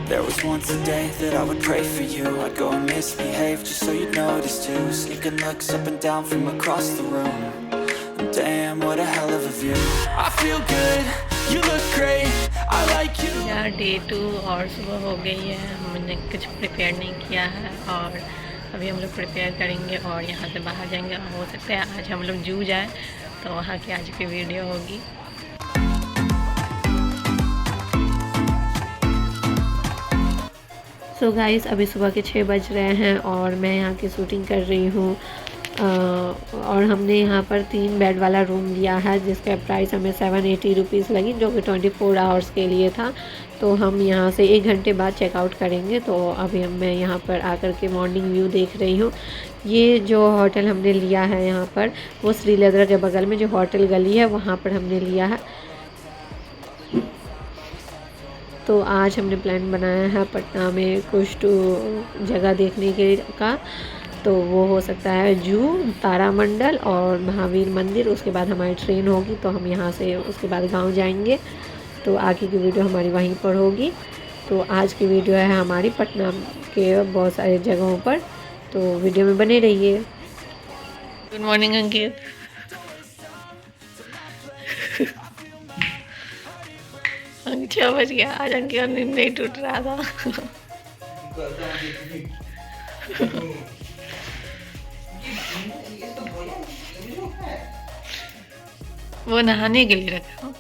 There was once a day that I would pray for you. I'd go and misbehave just so you'd notice too. Sneaking looks up and down from across the room. And damn, what a hell of a view. I feel good, you look great, I like you. यार day 2 और सुबह हो गई है, हमने कुछ prepare नहीं किया है और अभी हम लोग प्रिपेयर करेंगे और यहाँ से बाहर जाएंगे। हो सकता है आज हम लोग जू जाए, तो वहाँ की आज की वीडियो होगी। सो गाइस अभी सुबह के 6 बज रहे हैं और मैं यहाँ की शूटिंग कर रही हूँ। और हमने यहाँ पर 3 बेड वाला रूम लिया है जिसका प्राइस हमें 780 रुपीज़ लगी, जो कि 24 आवर्स के लिए था। तो हम यहाँ से 1 घंटे बाद चेकआउट करेंगे। तो अभी मैं यहाँ पर आकर के मॉर्निंग व्यू देख रही हूँ। ये जो होटल हमने लिया है यहाँ पर, वो श्रीलेदर के बगल में जो होटल गली है वहाँ पर हमने लिया है। तो आज हमने प्लान बनाया है पटना में कुछ जगह देखने के का। तो वो हो सकता है जू, तारामंडल और महावीर मंदिर। उसके बाद हमारी ट्रेन होगी तो हम यहाँ से उसके बाद गांव जाएंगे। तो आगे की वीडियो हमारी वहीं पर होगी। तो आज की वीडियो है हमारी पटना के बहुत सारे जगहों पर, तो वीडियो में बने रहिए। गुड मॉर्निंग अंकित। 6 बज गया, आज अंकित नींद नहीं टूट रहा था। वो नहाने के लिए रखा हूँ,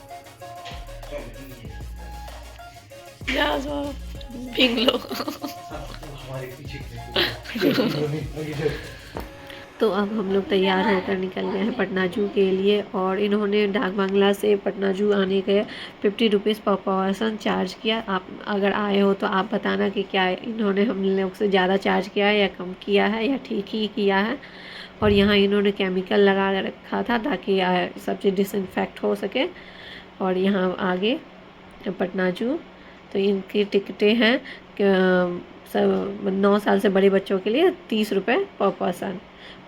जा भीग लो। तो अब हम लोग तैयार होकर निकल गए हैं पटना जू के लिए। और इन्होंने डाक बांग्ला से पटना जू आने के 50 रुपीज़ पर पर्सन चार्ज किया। आप अगर आए हो तो आप बताना कि क्या इन्होंने हम लोग से ज़्यादा चार्ज किया है या कम किया है या ठीक ही किया है। और यहाँ इन्होंने केमिकल लगा रखा था ताकि सब चीज़ डिसइंफेक्ट हो सके। और यहाँ आगे पटना जू, तो इनकी टिकटें हैं 9 साल से बड़े बच्चों के लिए 30 रुपये पर पर्सन।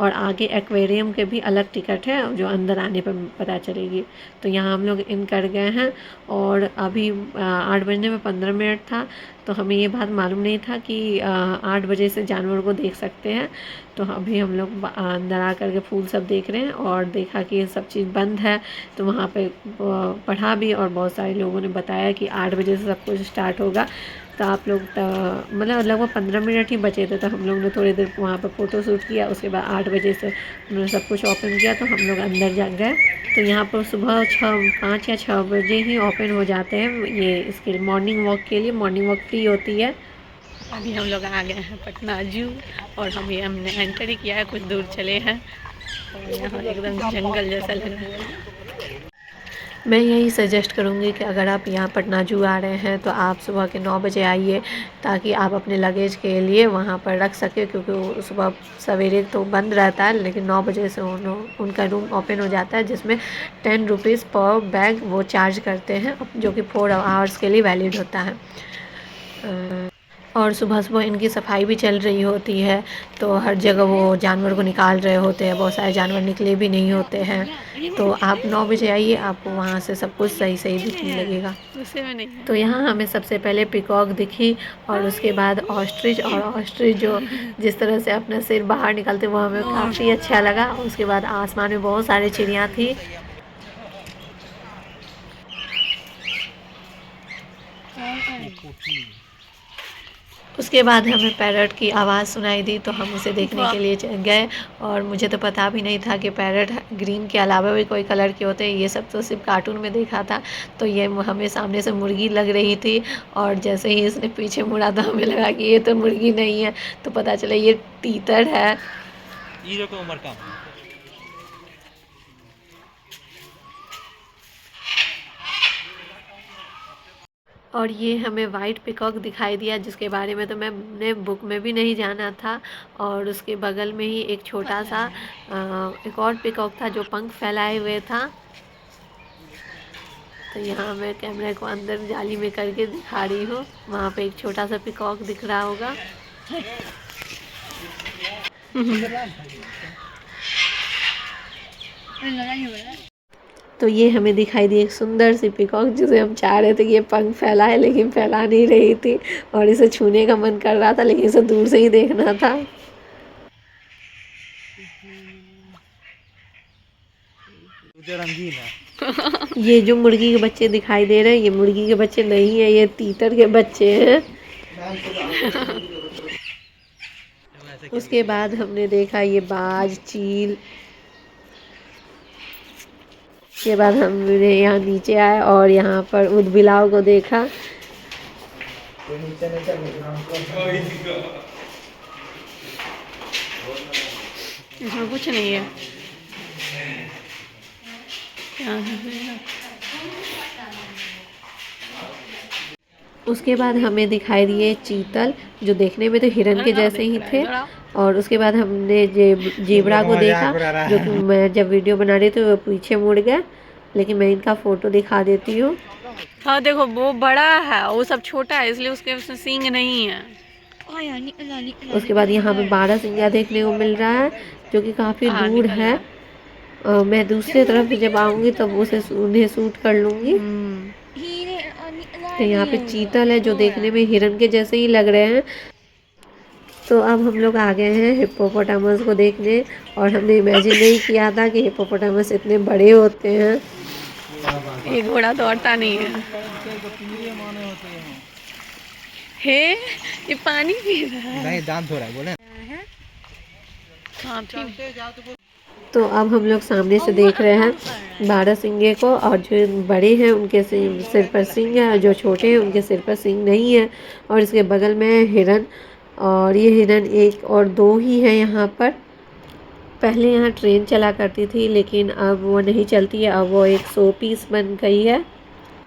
और आगे एक्वेरियम के भी अलग टिकट है जो अंदर आने पर पता चलेगी। तो यहाँ हम लोग इन कर गए हैं और अभी 8 बजने में 15 मिनट था। तो हमें ये बात मालूम नहीं था कि 8 बजे से जानवर को देख सकते हैं। तो अभी हम लोग अंदर आ कर के फूल सब देख रहे हैं और देखा कि सब चीज़ बंद है। तो वहाँ पे पढ़ा भी और बहुत सारे लोगों ने बताया कि 8 बजे से सब कुछ स्टार्ट होगा। तो आप लोग मतलब लगभग 15 मिनट ही बचे थे। तो हम लोग ने थोड़ी देर वहाँ पर फ़ोटो शूट किया। उसके बाद 8 बजे से उन्होंने सब कुछ ओपन किया तो हम लोग अंदर जा गए। तो यहाँ पर सुबह 5 या 6 बजे ही ओपन हो जाते हैं ये इसके मॉर्निंग वॉक के लिए। मॉर्निंग वॉक फ्री होती है। अभी हम लोग आ गए हैं पटना जू और हमने एंटर ही किया है, कुछ दूर चले हैं और यहाँ एकदम जंगल जैसा लग रहा है। मैं यही सजेस्ट करूँगी कि अगर आप यहाँ पटना जू आ रहे हैं तो आप सुबह के 9 बजे आइए, ताकि आप अपने लगेज के लिए वहाँ पर रख सकें। क्योंकि सुबह सवेरे तो बंद रहता है, लेकिन 9 बजे से उनका रूम ओपन हो जाता है, जिसमें 10 रुपीज़ पर बैग वो चार्ज करते हैं, जो कि 4 आवर्स के लिए वैलिड होता है। और सुबह सुबह इनकी सफाई भी चल रही होती है। तो हर जगह वो जानवर को निकाल रहे होते हैं, बहुत सारे जानवर निकले भी नहीं होते हैं। तो आप 9 बजे आइए, आपको वहाँ से सब कुछ सही सही दिखने लगेगा। तो यहाँ हमें सबसे पहले पिकॉक दिखी और उसके बाद ऑस्ट्रिच। और ऑस्ट्रिच जो जिस तरह से अपना सिर बाहर निकालते वो हमें काफ़ी अच्छा लगा। उसके बाद आसमान में बहुत सारी चिड़ियाँ थी। उसके बाद हमें पैरट की आवाज़ सुनाई दी, तो हम उसे देखने के लिए गए। और मुझे तो पता भी नहीं था कि पैरट ग्रीन के अलावा भी कोई कलर के होते हैं। ये सब तो सिर्फ कार्टून में देखा था। तो ये हमें सामने से मुर्गी लग रही थी और जैसे ही इसने पीछे मुड़ा तो हमें लगा कि ये तो मुर्गी नहीं है, तो पता चला ये तीतर है। और ये हमें वाइट पिकॉक दिखाई दिया, जिसके बारे में तो मैंने बुक में भी नहीं जाना था। और उसके बगल में ही एक छोटा सा एक और पिकॉक था जो पंख फैलाए हुए था। तो यहाँ मैं कैमरे को अंदर जाली में करके दिखा रही हूँ। वहाँ पे एक छोटा सा पिकॉक दिख रहा होगा। तो ये हमें दिखाई दी एक सुंदर सी पीकॉक, जिसे हम चाह रहे थे कि ये पंख फैलाए, लेकिन फैला नहीं रही थी और इसे छूने का मन कर रहा था, लेकिन इसे दूर से ही देखना था। रंगीन है। ये जो मुर्गी के बच्चे दिखाई दे रहे हैं, ये मुर्गी के बच्चे नहीं है, ये तीतर के बच्चे हैं। उसके बाद हमने देखा ये बाज, चील। उसके बाद हमने यहाँ नीचे आए और यहाँ पर ऊदबिलाव को देखा। इसमें कुछ नहीं है। उसके बाद हमें दिखाई दिए चीतल, जो देखने में तो हिरन के जैसे ही थे। और उसके बाद हमने जेबरा को देखा, जो कि मैं जब वीडियो बना रही थी वो पीछे मुड़ गया, लेकिन मैं इनका फ़ोटो दिखा देती हूँ। हाँ देखो, वो बड़ा है, वो सब छोटा है, इसलिए उसके उसमें सींग नहीं है। उसके बाद यहाँ पे बारहसिंगा देखने को मिल रहा है, जो कि काफ़ी दूर है। मैं दूसरी तरफ से जब आऊँगी तब उन्हें शूट कर लूँगी। तो यहाँ पे चीतल है, जो देखने में हिरन के जैसे ही लग रहे हैं। तो अब हम लोग आ गए हैं हिप्पोपोटामस को देखने, और हमने इमेजिन नहीं किया था कि हिप्पोपोटामस इतने बड़े होते हैं। ये घोड़ा दौड़ता नहीं है। हे, ये पानी पी रहा है। नहीं, दांत धो रहा है, बोले। हाँ, तो अब हम लोग सामने से देख रहे हैं बारहसिंगे को, और जो बड़े हैं उनके सिर पर सिंग है, और जो छोटे हैं उनके सिर पर सिंग नहीं है। और इसके बगल में है हिरन, और ये हिरन एक और दो ही है यहाँ पर। पहले यहाँ ट्रेन चला करती थी, लेकिन अब वो नहीं चलती है, अब वो एक शो पीस बन गई है।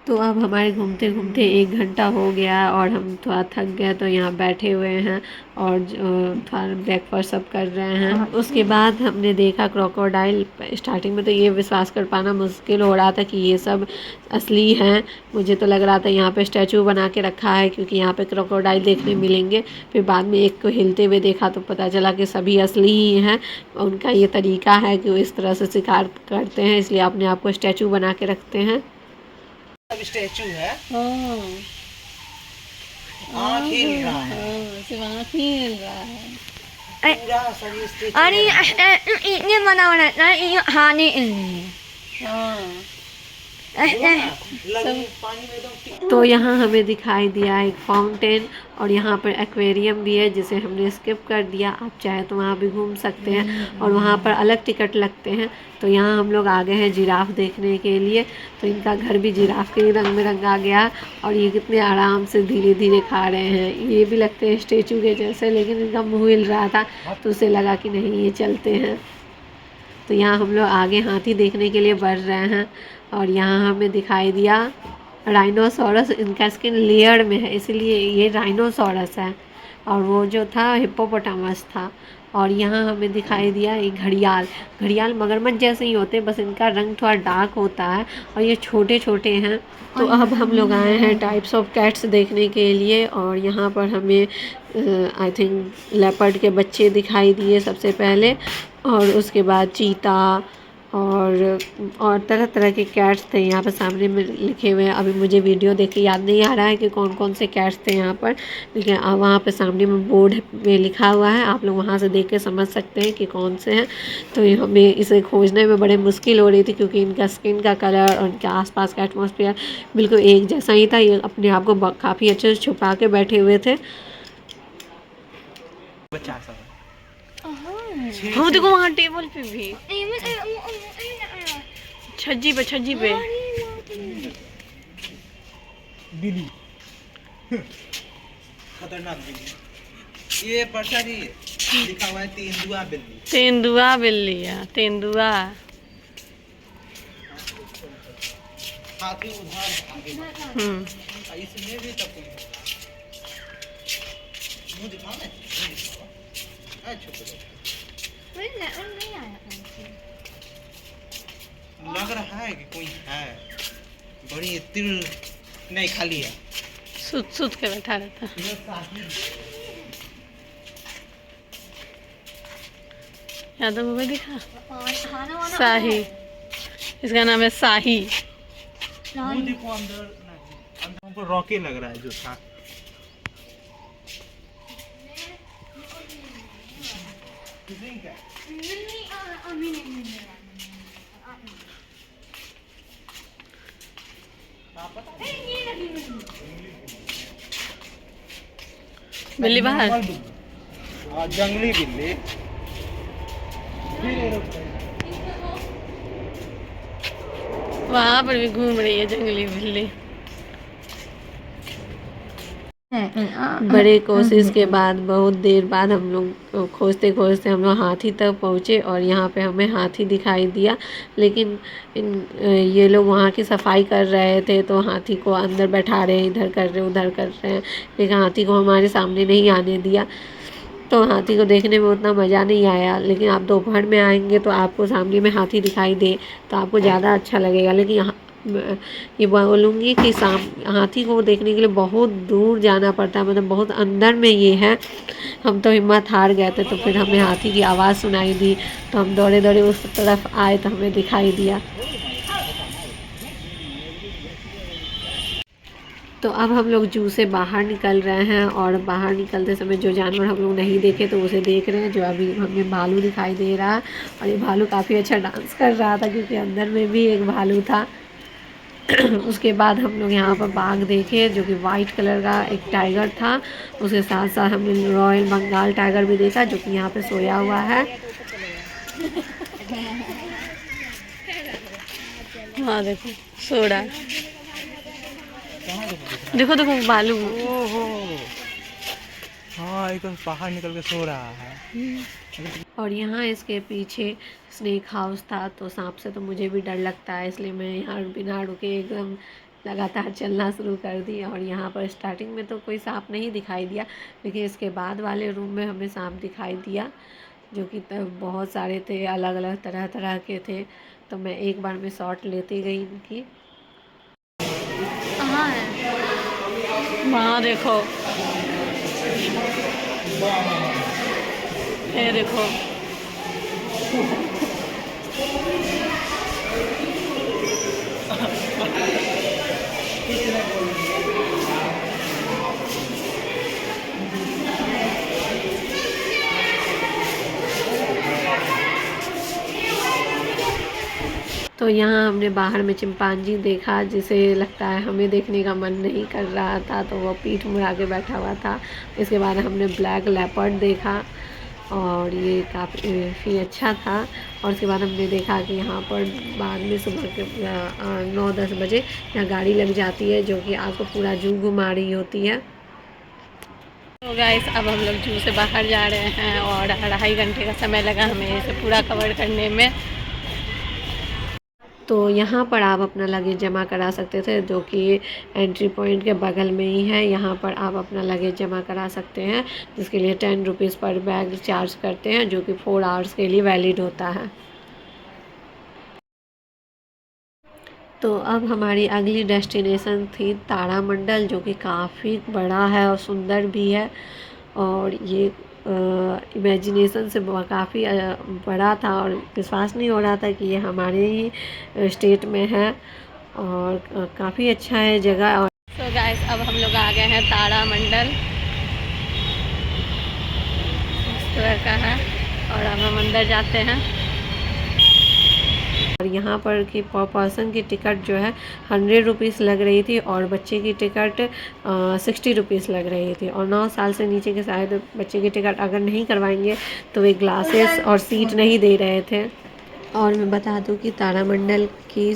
तो अब हमारे घूमते घूमते 1 घंटा हो गया और हम थोड़ा थक गए, तो यहाँ बैठे हुए हैं और थोड़ा ब्रेकफास्ट सब कर रहे हैं। उसके बाद हमने देखा क्रोकोडाइल। स्टार्टिंग में तो ये विश्वास कर पाना मुश्किल हो रहा था कि ये सब असली हैं। मुझे तो लग रहा था यहाँ पे स्टैचू बना के रखा है, क्योंकि यहाँ पे क्रोकोडाइल देखने मिलेंगे। फिर बाद में एक को हिलते हुए देखा तो पता चला कि सभी असली ही हैं। उनका ये तरीका है कि वो इस तरह से शिकार करते हैं, इसलिए अपने आप को स्टैचू बना के रखते हैं। स्टैचू है। आँख हिल रहा है। सिर्फ आँख ही हिल रहा है। पूरा शरीर स्टैचू आणि ini mana mana nah ini hani ini पानी में एकदम। तो यहाँ हमें दिखाई दिया एक फाउंटेन, और यहाँ पर एक्वेरियम भी है, जिसे हमने स्किप कर दिया। आप चाहे तो वहाँ भी घूम सकते हैं, और वहाँ पर अलग टिकट लगते हैं। तो यहाँ हम लोग आ गए हैं जिराफ देखने के लिए। तो इनका घर भी जिराफ के रंग में रंगा गया, और ये कितने आराम से धीरे धीरे खा रहे हैं। ये भी लगते हैं स्टेचू के जैसे, लेकिन इनका मुँह हिल रहा था, तो उसे लगा कि नहीं ये चलते हैं। तो यहाँ हम लोग आगे हाथी देखने के लिए बढ़ रहे हैं, और यहाँ हमें दिखाई दिया राइनोसोरस। इनका स्किन लेयर में है, इसलिए ये राइनोसोरस है, और वो जो था हिप्पोपोटामस था। और यहाँ हमें दिखाई दिया एक घड़ियाल। घड़ियाल मगरमच्छ जैसे ही होते हैं, बस इनका रंग थोड़ा डार्क होता है, और ये छोटे छोटे हैं। तो अब हम लोग आए हैं टाइप्स ऑफ कैट्स देखने के लिए, और यहाँ पर हमें आई थिंक लेपर्ड के बच्चे दिखाई दिए सबसे पहले, और उसके बाद चीता और तरह तरह के कैट्स थे यहाँ पर सामने में लिखे हुए हैं। अभी मुझे वीडियो देख के याद नहीं आ रहा है कि कौन कौन से कैट्स थे यहाँ पर, लेकिन वहाँ पे सामने में बोर्ड में लिखा हुआ है, आप लोग वहाँ से देख के समझ सकते हैं कि कौन से हैं। तो हमें इसे खोजने में बड़े मुश्किल हो रही थी, क्योंकि इनका स्किन का कलर और इनके आसपास का एटमॉस्फेयर बिल्कुल एक जैसा ही था। ये अपने आप को काफ़ी अच्छे से छुपा के बैठे हुए थे। हम देखो वहाँ टेबल पे भी, छज्जी पे बिल्ली। खतरनाक बिल्ली। ये पर्चा जी लिखा हुआ है तेंदुआ बिल्ली। तेंदुआ बिल्ली है, तेंदुआ। हाथी उधार आगे। इसमें भी तब मुंह दिखाओ ना, लग रहा है कि कोई है। बड़ी तिल नहीं, खाली है। सुत के बैठा रहता। यादव में दिखा शाही। इसका नाम है शाही। वो देखो अंदर नहीं, अंदर हमको रॉके लग रहा है जो था। बिल्ली बाहर। जंगली बिल्ली। वहाँ पर भी घूम रही है जंगली बिल्ली। बड़े कोशिश के बाद बहुत देर बाद हम लोग खोजते खोजते हम लोग हाथी तक पहुँचे और यहाँ पे हमें हाथी दिखाई दिया। लेकिन ये लोग वहाँ की सफाई कर रहे थे तो हाथी को अंदर बैठा रहे हैं, इधर कर रहे हैं उधर कर रहे हैं, लेकिन हाथी को हमारे सामने नहीं आने दिया। तो हाथी को देखने में उतना मज़ा नहीं आया। लेकिन आप दोपहर में आएंगे तो आपको सामने में हाथी दिखाई दे तो आपको ज़्यादा अच्छा लगेगा। लेकिन यहाँ ये बोलूँगी कि हाथी को देखने के लिए बहुत दूर जाना पड़ता है, मतलब बहुत अंदर में ये है। हम तो हिम्मत हार गए थे, तो फिर हमें हाथी की आवाज़ सुनाई दी तो हम दौड़े दौड़े उस तरफ आए तो हमें दिखाई दिया। तो अब हम लोग जू से बाहर निकल रहे हैं और बाहर निकलते समय जो जानवर हम लोग नहीं देखे तो उसे देख रहे हैं। जो अभी हमें भालू दिखाई दे रहा है और ये भालू काफ़ी अच्छा डांस कर रहा था क्योंकि अंदर में भी एक भालू था। उसके बाद हम लोग यहाँ पर बाघ देखे जो कि वाइट कलर का एक टाइगर था। उसके साथ साथ हमने रॉयल बंगाल टाइगर भी देखा जो कि यहाँ पे सोया हुआ है। हाँ देखो सो रहा है, देखो देखो भालू। ओहो, हाँ, एक तो बाहर निकल के सो रहा है। और यहाँ इसके पीछे स्नेक हाउस था तो सांप से तो मुझे भी डर लगता है, इसलिए मैं यहाँ बिना रुके एकदम लगातार चलना शुरू कर दी। और यहाँ पर स्टार्टिंग में तो कोई सांप नहीं दिखाई दिया, लेकिन इसके बाद वाले रूम में हमें सांप दिखाई दिया जो कि बहुत सारे थे, अलग अलग तरह तरह के थे। तो मैं एक बार में शॉट लेती गई इनकी। कहाँ है? वहाँ देखो, ये देखो। तो यहाँ हमने बाहर में चिंपांजी देखा जिसे लगता है हमें देखने का मन नहीं कर रहा था, तो वो पीठ मुड़ा के बैठा हुआ था। इसके बाद हमने ब्लैक लेपर्ड देखा और ये काफ़ी अच्छा था। और उसके बाद हमने देखा कि यहाँ पर बाद में सुबह के 9-10 बजे यहाँ गाड़ी लग जाती है जो कि आपको पूरा जू घुमा रही होती है। तो गाइस अब हम लोग जू से बाहर जा रहे हैं और 2.5 घंटे का समय लगा हमें इसे पूरा कवर करने में। तो यहाँ पर आप अपना लगेज जमा करा सकते थे जो कि एंट्री पॉइंट के बगल में ही है। यहाँ पर आप अपना लगेज जमा करा सकते हैं जिसके लिए 10 रुपीज़ पर बैग चार्ज करते हैं जो कि 4 आवर्स के लिए वैलिड होता है। तो अब हमारी अगली डेस्टिनेशन थी तारामंडल जो कि काफ़ी बड़ा है और सुंदर भी है। और ये इमेजिनेशन से काफ़ी बड़ा था और विश्वास नहीं हो रहा था कि ये हमारे ही स्टेट में है और काफ़ी अच्छा है जगह। और सो गाइस अब हम लोग आ गए हैं तारामंडल, इस तरह का है और अब हम अंदर जाते हैं। और यहाँ पर की पर पर्सन की टिकट जो है 100 रुपीज़ लग रही थी और बच्चे की टिकट 60 रुपीज़ लग रही थी। और 9 साल से नीचे के शायद बच्चे की टिकट अगर नहीं करवाएंगे तो वे ग्लासेस और सीट नहीं दे रहे थे। और मैं बता दूं कि तारामंडल की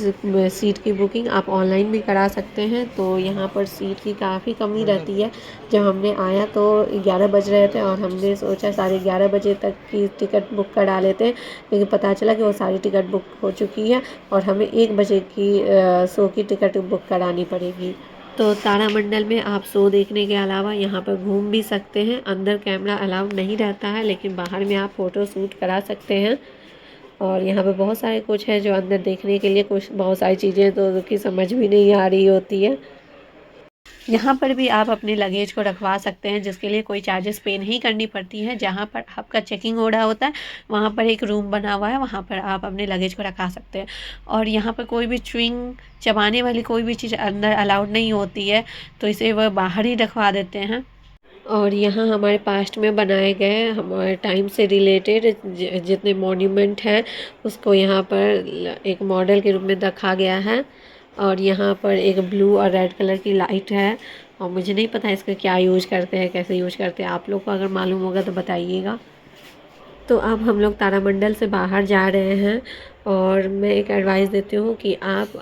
सीट की बुकिंग आप ऑनलाइन भी करा सकते हैं। तो यहाँ पर सीट की काफ़ी कमी रहती है। जब हमने आया तो 11 बज रहे थे और हमने सोचा 11:30 बजे तक की टिकट बुक करा लेते हैं, लेकिन पता चला कि वो सारी टिकट बुक हो चुकी है और हमें 1 बजे की शो की टिकट बुक करानी पड़ेगी। तो तारामंडल में आप शो देखने के अलावा यहाँ पर घूम भी सकते हैं। अंदर कैमरा अलाउड नहीं रहता है लेकिन बाहर में आप फ़ोटो शूट करा सकते हैं। और यहाँ पे बहुत सारे कुछ है जो अंदर देखने के लिए, कुछ बहुत सारी चीज़ें तो की समझ भी नहीं आ रही होती है। यहाँ पर भी आप अपने लगेज को रखवा सकते हैं, जिसके लिए कोई चार्जेस पे नहीं करनी पड़ती है। जहाँ पर आपका चेकिंग हो रहा होता है वहाँ पर एक रूम बना हुआ है, वहाँ पर आप अपने लगेज को रखा सकते हैं। और यहाँ पर कोई भी च्युइंग चबाने वाली कोई भी चीज़ अंदर अलाउड नहीं होती है, तो इसे वह बाहर ही रखवा देते हैं। और यहाँ हमारे पास्ट में बनाए गए हमारे टाइम से रिलेटेड जितने मॉन्यूमेंट हैं उसको यहाँ पर एक मॉडल के रूप में रखा गया है। और यहाँ पर एक ब्लू और रेड कलर की लाइट है, और मुझे नहीं पता इसका क्या यूज़ करते हैं, कैसे यूज़ करते हैं। आप लोग को अगर मालूम होगा तो बताइएगा। तो अब हम लोग तारामंडल से बाहर जा रहे हैं, और मैं एक एडवाइस देती हूँ कि आप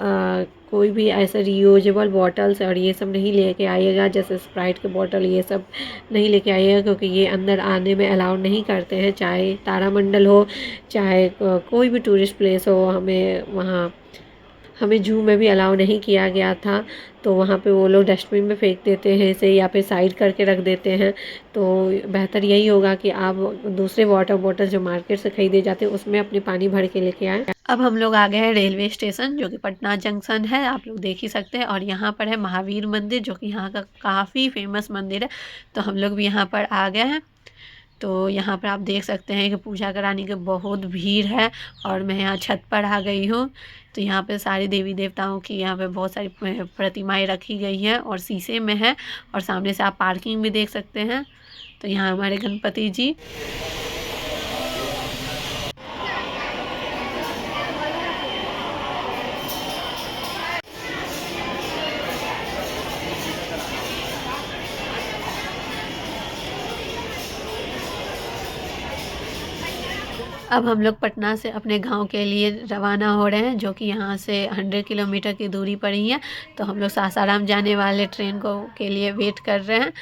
कोई भी ऐसे रियूजेबल बॉटल्स और ये सब नहीं लेके आइएगा, जैसे स्प्राइट के बॉटल ये सब नहीं लेके आइएगा, क्योंकि ये अंदर आने में अलाउ नहीं करते हैं। चाहे तारामंडल हो, चाहे कोई भी टूरिस्ट प्लेस हो, हमें जू में भी अलाउ नहीं किया गया था। तो वहाँ पे वो लोग डस्टबिन में फेंक देते हैं इसे, या फिर साइड करके रख देते हैं। तो बेहतर यही होगा कि आप दूसरे वाटर बॉटल जो मार्केट से ख़रीदे जाते हैं उसमें अपनी पानी भर के लेके आएँ। अब हम लोग आ गए हैं रेलवे स्टेशन, जो कि पटना जंक्शन है, आप लोग देख ही सकते हैं। और यहाँ पर है महावीर मंदिर, जो कि यहाँ का काफ़ी फेमस मंदिर है। तो हम लोग भी यहाँ पर आ गए हैं। तो यहाँ पर आप देख सकते हैं कि पूजा कराने की बहुत भीड़ है, और मैं यहाँ छत पर आ गई हूँ। तो यहाँ पे सारे देवी देवताओं की यहाँ पे बहुत सारी प्रतिमाएं रखी गई हैं, और शीशे में है। और सामने से आप पार्किंग भी देख सकते हैं। तो यहाँ हमारे गणपति जी। अब हम लोग पटना से अपने गांव के लिए रवाना हो रहे हैं, जो कि यहाँ से 100 किलोमीटर की दूरी पर ही है। तो हम लोग सासाराम जाने वाले ट्रेन के लिए वेट कर रहे हैं,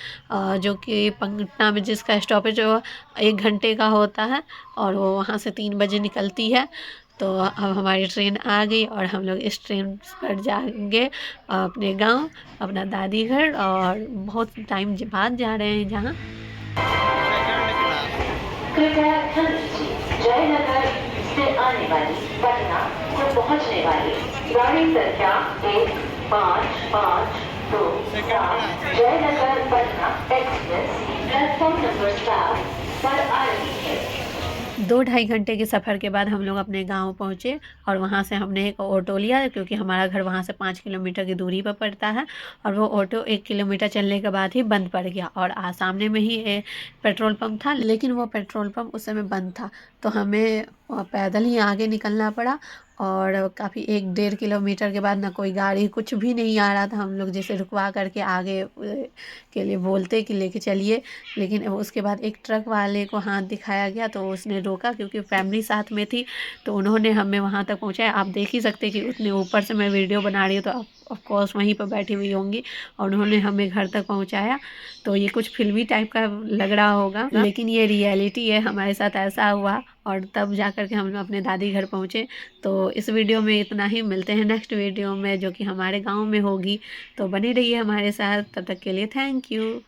जो कि पटना में जिसका स्टॉपेज 1 घंटे का होता है, और वो वहाँ से 3 बजे निकलती है। तो अब हमारी ट्रेन आ गई, और हम लोग इस ट्रेन पर जाएंगे अपने गांव, अपना दादी घर। और बहुत टाइम बाद जा रहे हैं जहाँ। जयनगर से आने वाली पटना को पहुंचने वाली गाड़ी संख्या 1552 Jaynagar Patna express platform number 7 पर आ रही है। 2-2.5 घंटे के सफ़र के बाद हम लोग अपने गांव पहुंचे, और वहां से हमने एक ऑटो लिया, क्योंकि हमारा घर वहां से 5 किलोमीटर की दूरी पर पड़ता है। और वो ऑटो 1 किलोमीटर चलने के बाद ही बंद पड़ गया, और सामने में ही पेट्रोल पंप था, लेकिन वो पेट्रोल पंप उस समय बंद था। तो हमें पैदल ही आगे निकलना पड़ा, और काफ़ी 1-1.5 किलोमीटर के बाद ना कोई गाड़ी कुछ भी नहीं आ रहा था। हम लोग जैसे रुकवा करके आगे के लिए बोलते कि लेके चलिए, लेकिन उसके बाद एक ट्रक वाले को हाथ दिखाया गया, तो उसने रोका, क्योंकि फैमिली साथ में थी। तो उन्होंने हमें वहाँ तक पहुँचाया। आप देख ही सकते कि उतने ऊपर से मैं वीडियो बना रही हूँ, तो ऑफ कोर्स वहीं पर बैठी हुई होंगी, और उन्होंने हमें घर तक पहुँचाया। तो ये कुछ फिल्मी टाइप का लग रहा होगा, लेकिन ये रियलिटी है, हमारे साथ ऐसा हुआ। और तब जा कर के हम लोग अपने दादी घर पहुँचे। तो इस वीडियो में इतना ही, मिलते हैं नेक्स्ट वीडियो में, जो कि हमारे गांव में होगी। तो बने रहिए हमारे साथ, तब तक के लिए थैंक यू।